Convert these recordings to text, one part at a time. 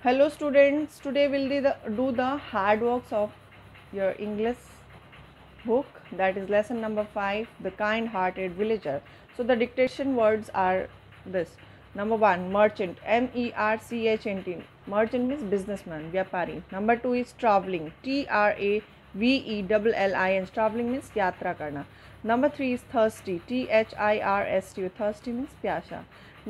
Hello students, today we'll do the hard works of your English book, that is lesson number 5, The Kind-Hearted Villager. So the dictation words are this. Number 1, merchant, M-E-R-C-H-N-T. Merchant means businessman, vyapari. Number 2 is traveling, T-R-A-V-E-L-L-I-N. Traveling means yatra karna. Number 3 is thirsty, T-H-I-R-S-T. Thirsty means pyasha.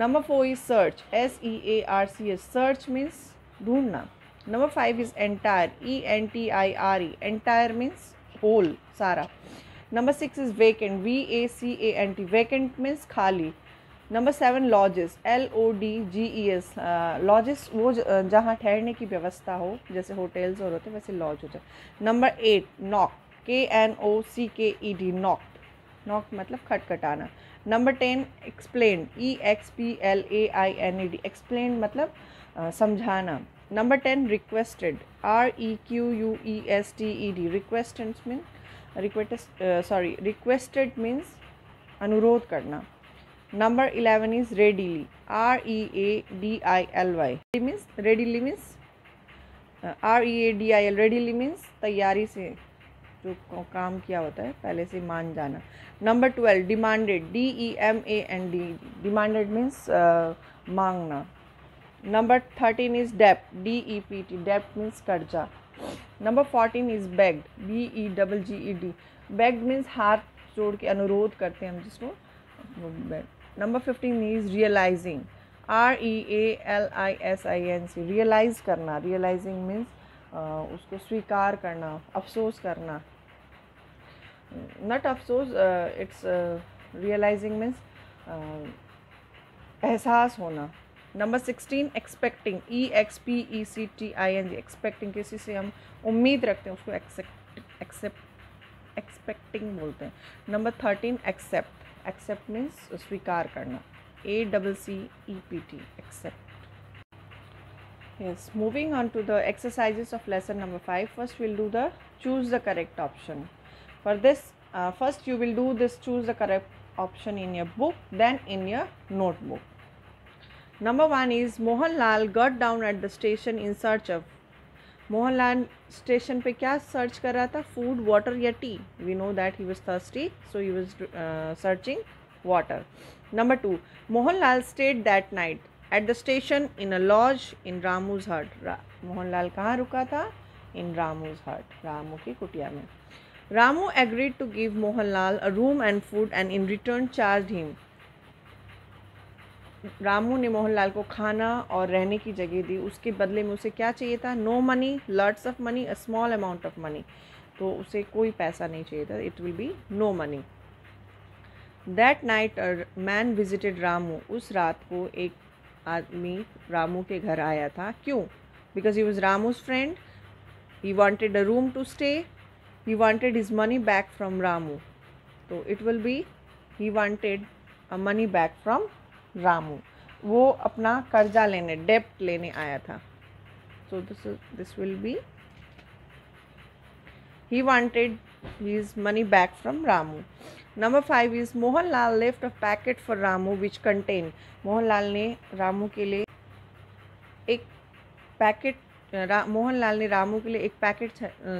Number 4 is search, S-E-A-R-C-H. Search means ढूंढना. Number 5 is entire, E-N-T-I-R-E. Entire means whole, सारा. Number 6 is vacant, V-A-C-A-N-T. Vacant means खाली. Number 7 lodges, L-O-D-G-E-S. lodges वो जहाँ ठहरने की व्यवस्था हो, जैसे होटल्स और होते वैसे लॉज होते. Number 8 knock, K-N-O-C-K-E-D. knocked. knock मतलब खटखटाना. Number 10 explained, E-X-P-L-A-I-N-E-D. explained मतलब समझाना. Number 10 requested, R-E-Q-U-E-S-T-E-D. requested means अनुरोध करना. Number 11 is readily, R-E-A-D-I-L-Y. readily means R-E-A-D-I-L. readily means तैयारी से जो काम किया होता है पहले से मान जाना. Number 12 demanded, D-E-M-A-N-D. demanded means मांगना. Number 13 is debt, D-E-P-T. debt means कर्जा. Number 14 is begged, B-E-G-G-E-D. begged means हाथ जोड़ के अनुरोध करते हैं हम जिसको. Number 15 is realizing, R-E-A-L-I-S-I-N-C. realize करना. realizing means उसको स्वीकार करना, अफसोस करना. not अफसोस, it's realizing means एहसास होना. Number 16 expecting, E-X-P-E-C-T-I-N-G. expecting किसी से हम उम्मीद रखते हैं उसको expecting बोलते हैं. Number 13 accept. accept means स्वीकार करना, A-C-C-E-P-T. accept. Yes, moving on to the exercises of lesson number 5. First we'll do the choose the correct option. For this, first you will do this choose the correct option in your book, then in your notebook. Number 1 is Mohanlal got down at the station in search of. Mohanlal station पे क्या search कर रहा था? Food, water या tea? We know that he was thirsty, so he was searching water. Number 2, Mohanlal stayed that night at the station in a lodge in Ramu's hut. Mohanlal कहाँ रुका था? इन रामूज हट, रामू की कुटिया में. Ramu agreed to give Mohanlal a room and food and in return charge him. Ramu ने मोहनलाल को खाना और रहने की जगह दी, उसके बदले में उसे क्या चाहिए था? No money, lots of money, a small amount of money. तो उसे कोई पैसा नहीं चाहिए था, it will be no money. That night a man visited Ramu. उस रात को एक आदमी रामू के घर आया था. क्यों? Because he was Ramu's friend. He wanted a room to stay. He wanted his money back from Ramu. तो it will be he wanted a money back from Ramu. वो अपना कर्जा लेने, डेप्ट लेने आया था. So this will be he wanted his money back from Ramu. Number 5 is Mohanlal left a packet for Ramu which contained. Mohanlal ने रामू के लिए एक पैकेट मोहनलाल ने रामू के लिए एक पैकेट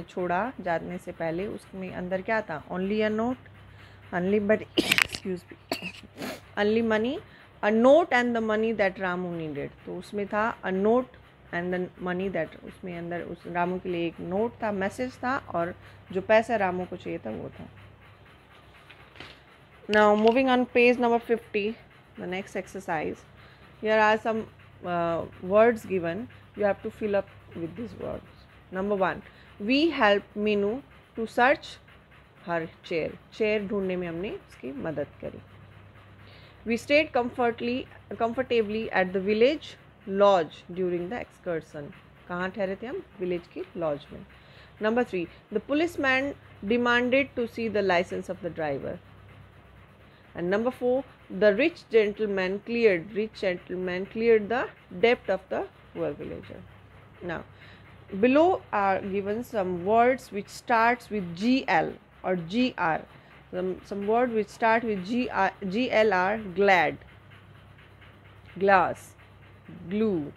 छोड़ा जाने से पहले. उसमें अंदर क्या था? Only a note, only excuse me, only money, a note and the money that Ramu needed. तो उसमें था a note and the money that, उसमें अंदर उस रामू के लिए एक नोट था, मैसेज था, और जो पैसा रामू को चाहिए था वो था. Now moving on page number 50, the next exercise. Here are some words given, you have to fill up with this words. Number 1, we help Meenu to search her chair. Chair ढूंढने में हमने उसकी मदद करी. We stayed comfortably at the village lodge during the excursion. कहाँ ठहरे थे हम? विलेज की लॉज में. Number 3, the policeman demanded to see the license of the driver. And number 4, the rich gentleman cleared the debt of the poor villager. Now, below are given some words which starts with GL or GR. Some words which start with GL are glad, glass, glue,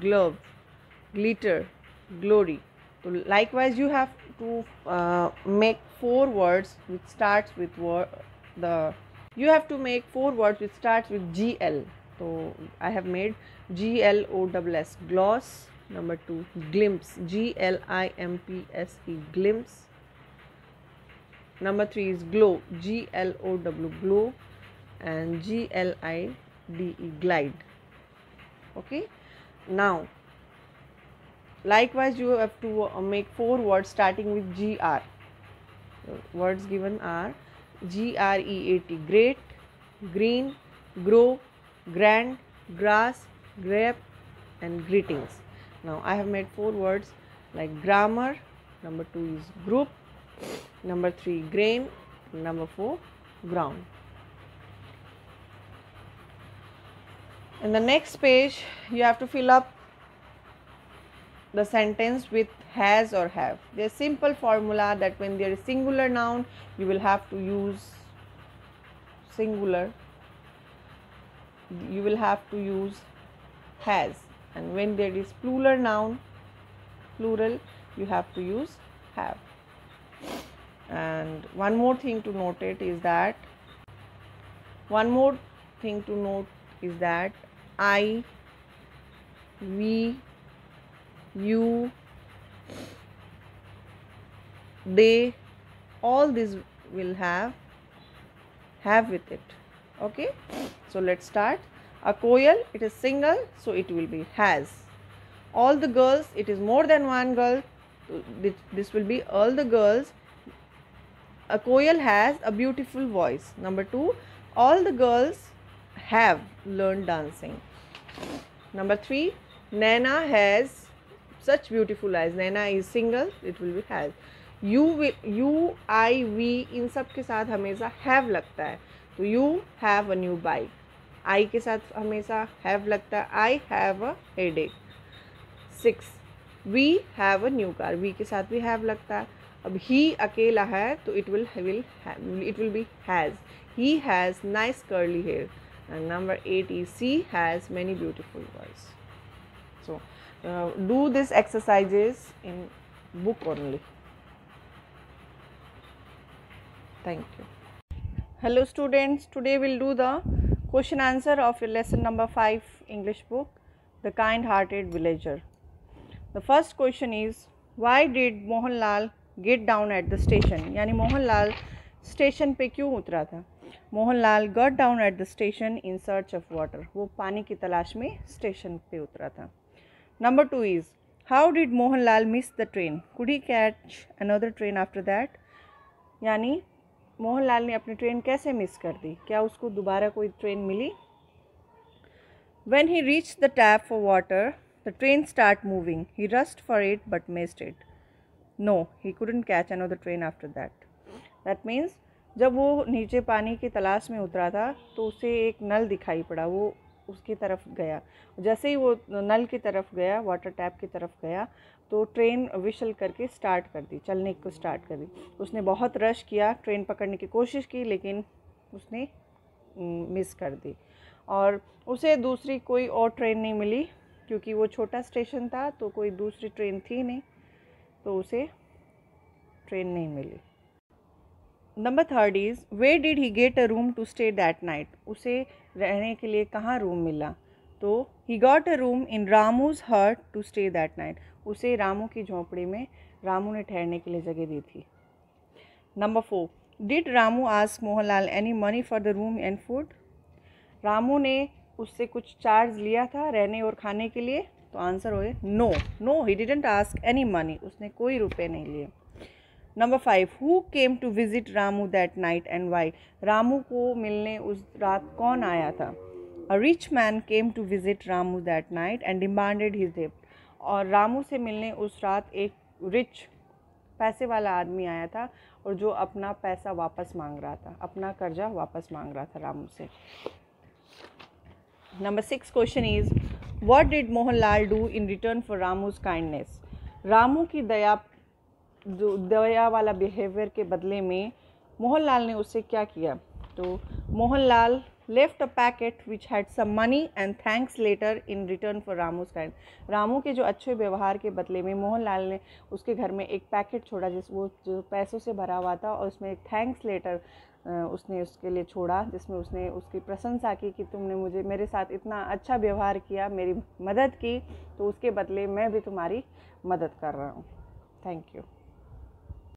glove, glitter, glory. So likewise you have to make 4 words which starts with you have to make 4 words which starts with GL. So I have made GLOSS, gloss. Number 2, glimpse, GLIMPSE, glimpse. Number 3 is glow, GLOW, glow, and GLIDE, glide. Okay, now likewise you have to make 4 words starting with GR. Words given are GREAT, great, green, grow, grand, grass, grape, and greetings. Now I have made 4 words like grammar. Number 2 is group. Number 3 grain. Number 4 ground. In the next page you have to fill up the sentence with has or have. There's simple formula that when there is singular noun you will have to use singular, you will have to use has, and when there is plural noun, plural, you have to use have. And one more thing to note is that I, we, you, they, all these will have with it. Okay, so let's start. A koyal, it is single, so it will be has. All the girls, it is more than one girl, this will be all the girls. A koyal has a beautiful voice. Number 2, all the girls have learned dancing. Number 3, Naina has such beautiful eyes. Naina is single, it will be has. You, I, we, इन सब के साथ हमेशा have लगता है, तो you have a new bike. I के साथ हमेशा have लगता है, I have a headache. 6, we have a new car. we के साथ भी have लगता है. अब he अकेला है तो it will be has. He has nice curly hair. And number 8 is she has many beautiful voice. So do these exercises in book only. Thank you. Hello students, today we'll do the question answer of your lesson number 5 English book, The Kind-Hearted Villager. The first question is, why did Mohanlal get down at the station? यानी Mohanlal station पे क्यों उतरा था? Mohanlal got down at the station in search of water. वो पानी की तलाश में स्टेशन पे उतरा था. Number 2 is, how did Mohanlal miss the train? Could he catch another train after that? यानी मोहनलाल ने अपनी ट्रेन कैसे मिस कर दी? क्या उसको दोबारा कोई ट्रेन मिली? When he reached the tap for water, the train started moving. He rushed for it but missed it. No, he couldn't catch another train after that. That means जब वो नीचे पानी की तलाश में उतरा था तो उसे एक नल दिखाई पड़ा, वो उसकी तरफ गया. जैसे ही वो नल की तरफ गया, वाटर टैप की तरफ गया, तो ट्रेन विशल करके स्टार्ट कर दी, चलने को स्टार्ट कर दी. उसने बहुत रश किया, ट्रेन पकड़ने की कोशिश की, लेकिन उसने मिस कर दी और उसे दूसरी कोई और ट्रेन नहीं मिली क्योंकि वो छोटा स्टेशन था तो कोई दूसरी ट्रेन थी नहीं, तो उसे ट्रेन नहीं मिली. Number 3 is, where did he get a room to stay that night? उसे रहने के लिए कहाँ रूम मिला? तो he got a room in Ramu's हट टू स्टे दैट नाइट. उसे रामू की झोंपड़ी में रामू ने ठहरने के लिए जगह दी थी. Number 4, did Ramu ask Mohanlal any money for the room and food? Ramu ने उससे कुछ चार्ज लिया था रहने और खाने के लिए? तो आंसर हो गया no, he didn't ask any money. उसने कोई रुपए नहीं लिए. Number 5, who came to visit Ramu that night and why? Ramu को मिलने उस रात कौन आया था? A rich man came to visit Ramu that night and demanded his डेब्ट. और रामू से मिलने उस रात एक रिच पैसे वाला आदमी आया था और जो अपना पैसा वापस मांग रहा था, अपना कर्जा वापस मांग रहा था रामू से. Number 6 question is, what did Mohanlal do in return for Ramu's kindness? Ramu की दया वाला बिहेवियर के बदले में मोहनलाल ने उससे क्या किया? तो Mohanlal left a packet which had some money and thanks later in return for Ramu's kind. Ramu के जो अच्छे व्यवहार के बदले में मोहनलाल ने उसके घर में एक पैकेट छोड़ा जिस वो जो पैसों से भरा हुआ था, और उसमें एक थैंक्स लेटर उसने उसके लिए छोड़ा, जिसमें उसने उसकी प्रशंसा की कि तुमने मुझे मेरे साथ इतना अच्छा व्यवहार किया, मेरी मदद की, तो उसके बदले मैं भी तुम्हारी मदद कर रहा हूँ. Thank you.